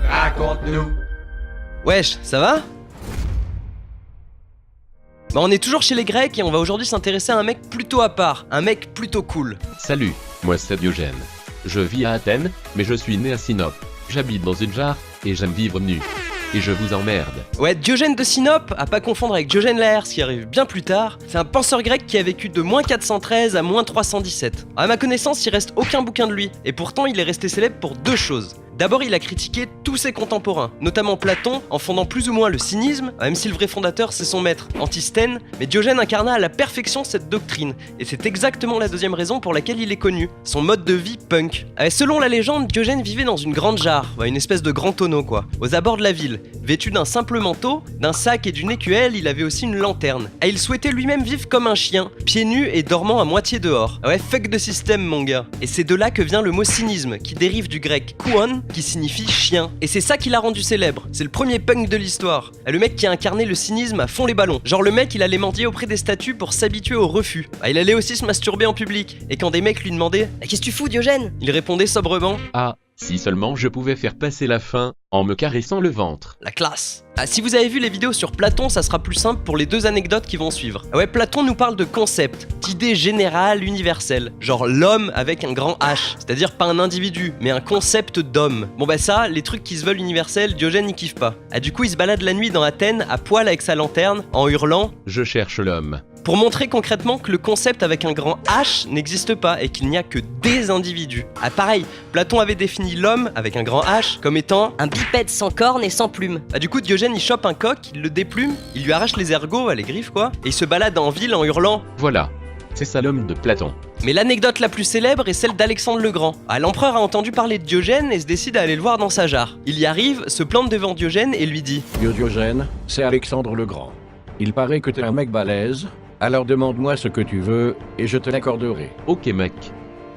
Raconte-nous. Wesh, ça va? Bah on est toujours chez les Grecs et on va aujourd'hui s'intéresser à un mec plutôt à part, un mec plutôt cool. Salut, moi c'est Diogène. Je vis à Athènes, mais je suis né à Sinope. J'habite dans une jarre, et j'aime vivre nu. Et je vous emmerde. Ouais, Diogène de Sinope, à pas confondre avec Diogène Laërce qui arrive bien plus tard, c'est un penseur grec qui a vécu de -413 à -317. À ma connaissance, il reste aucun bouquin de lui, et pourtant il est resté célèbre pour deux choses. D'abord, il a critiqué tous ses contemporains, notamment Platon, en fondant plus ou moins le cynisme, même si le vrai fondateur c'est son maître, Antisthène, mais Diogène incarna à la perfection cette doctrine, et c'est exactement la deuxième raison pour laquelle il est connu, son mode de vie punk. Selon la légende, Diogène vivait dans une grande jarre, une espèce de grand tonneau quoi, aux abords de la ville. Vêtu d'un simple manteau, d'un sac et d'une écuelle, il avait aussi une lanterne. Et il souhaitait lui-même vivre comme un chien, pieds nus et dormant à moitié dehors. Ouais, fuck de système mon gars. Et c'est de là que vient le mot cynisme, qui dérive du grec kouon, qui signifie chien. Et c'est ça qui l'a rendu célèbre. C'est le premier punk de l'histoire. Le mec qui a incarné le cynisme à fond les ballons. Genre le mec, il allait mendier auprès des statues pour s'habituer au refus. Il allait aussi se masturber en public. Et quand des mecs lui demandaient « Qu'est-ce que tu fous Diogène ?» il répondait sobrement « Ah, si seulement je pouvais faire passer la faim en me caressant le ventre. » La classe. Si vous avez vu les vidéos sur Platon, ça sera plus simple pour les deux anecdotes qui vont suivre. Ouais, Platon nous parle de concepts, d'idées générales universelles, genre l'homme avec un grand H, c'est-à-dire pas un individu, mais un concept d'homme. Bon bah ça, les trucs qui se veulent universels, Diogène y kiffe pas. Du coup il se balade la nuit dans Athènes, à poil avec sa lanterne, en hurlant « Je cherche l'homme ». Pour montrer concrètement que le concept avec un grand H n'existe pas et qu'il n'y a que des individus. Pareil, Platon avait défini l'homme, avec un grand H, comme étant un bipède sans cornes et sans plumes. Du coup, Diogène il chope un coq, il le déplume, il lui arrache les ergots, les griffes quoi, et il se balade en ville en hurlant « Voilà, c'est ça l'homme de Platon ». Mais l'anecdote la plus célèbre est celle d'Alexandre le Grand. L'empereur a entendu parler de Diogène et se décide à aller le voir dans sa jarre. Il y arrive, se plante devant Diogène et lui dit « Diogène, c'est Alexandre le Grand. Il paraît que t'es un mec balèze. Alors demande-moi ce que tu veux, et je te l'accorderai. » Ok mec.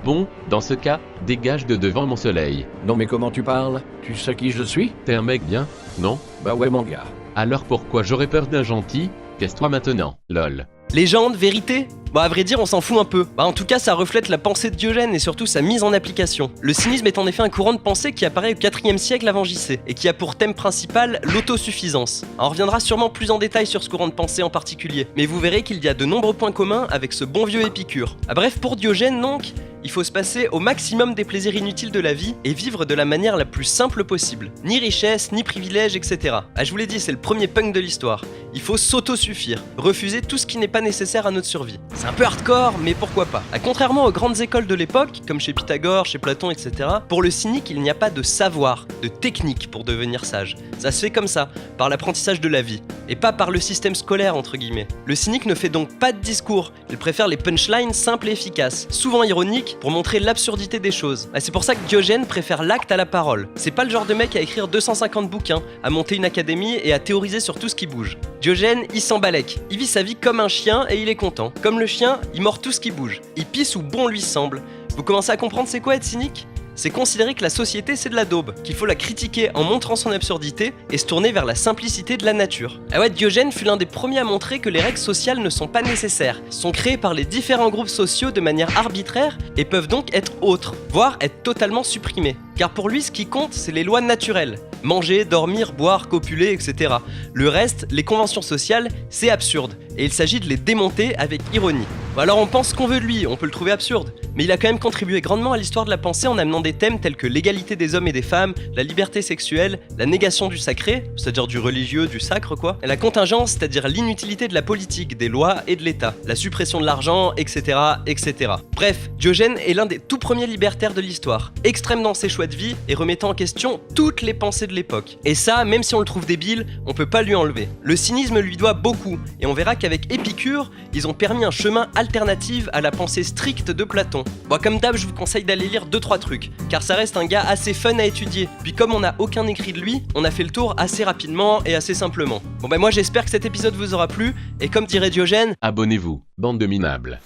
Bon, dans ce cas, dégage de devant mon soleil. Non mais comment tu parles? Tu sais qui je suis? T'es un mec bien, non? Bah ouais mon gars. Alors pourquoi j'aurais peur d'un gentil? Casse-toi maintenant, lol. Légende, vérité? À vrai dire, on s'en fout un peu. En tout cas, ça reflète la pensée de Diogène et surtout sa mise en application. Le cynisme est en effet un courant de pensée qui apparaît au 4e siècle avant JC et qui a pour thème principal l'autosuffisance. On reviendra sûrement plus en détail sur ce courant de pensée en particulier, mais vous verrez qu'il y a de nombreux points communs avec ce bon vieux Épicure. Bref, pour Diogène donc, il faut se passer au maximum des plaisirs inutiles de la vie et vivre de la manière la plus simple possible. Ni richesse, ni privilèges, etc. Je vous l'ai dit, c'est le premier punk de l'histoire. Il faut s'autosuffire, refuser tout ce qui n'est pas nécessaire à notre survie. C'est un peu hardcore, mais pourquoi pas. Contrairement aux grandes écoles de l'époque, comme chez Pythagore, chez Platon, etc., pour le cynique, il n'y a pas de savoir, de technique pour devenir sage. Ça se fait comme ça, par l'apprentissage de la vie, et pas par le système scolaire, entre guillemets. Le cynique ne fait donc pas de discours, il préfère les punchlines simples et efficaces, souvent ironiques, pour montrer l'absurdité des choses. C'est pour ça que Diogène préfère l'acte à la parole. C'est pas le genre de mec à écrire 250 bouquins, à monter une académie et à théoriser sur tout ce qui bouge. Diogène, il s'en balèque. Il vit sa vie comme un chien et il est content. Comme le chien, il mord tout ce qui bouge. Il pisse où bon lui semble. Vous commencez à comprendre c'est quoi être cynique ? C'est considérer que la société c'est de la daube, qu'il faut la critiquer en montrant son absurdité et se tourner vers la simplicité de la nature. Diogène fut l'un des premiers à montrer que les règles sociales ne sont pas nécessaires, sont créées par les différents groupes sociaux de manière arbitraire et peuvent donc être autres, voire être totalement supprimées. Car pour lui, ce qui compte, c'est les lois naturelles. Manger, dormir, boire, copuler, etc. Le reste, les conventions sociales, c'est absurde, et il s'agit de les démonter avec ironie. Alors on pense qu'on veut de lui, on peut le trouver absurde, mais il a quand même contribué grandement à l'histoire de la pensée en amenant des thèmes tels que l'égalité des hommes et des femmes, la liberté sexuelle, la négation du sacré, c'est-à-dire du religieux, du sacre quoi, la contingence, c'est-à-dire l'inutilité de la politique, des lois et de l'État, la suppression de l'argent, etc., etc. Bref, Diogène est l'un des tout premiers libertaires de l'histoire, extrême dans ses choix de vie et remettant en question toutes les pensées de l'époque. Et ça, même si on le trouve débile, on peut pas lui enlever. Le cynisme lui doit beaucoup, et on verra qu'avec Épicure, ils ont permis un chemin alternatif à la pensée stricte de Platon. Comme d'hab, je vous conseille d'aller lire 2-3 trucs, car ça reste un gars assez fun à étudier. Puis comme on n'a aucun écrit de lui, on a fait le tour assez rapidement et assez simplement. Moi j'espère que cet épisode vous aura plu, et comme dirait Diogène, abonnez-vous, bande de minables.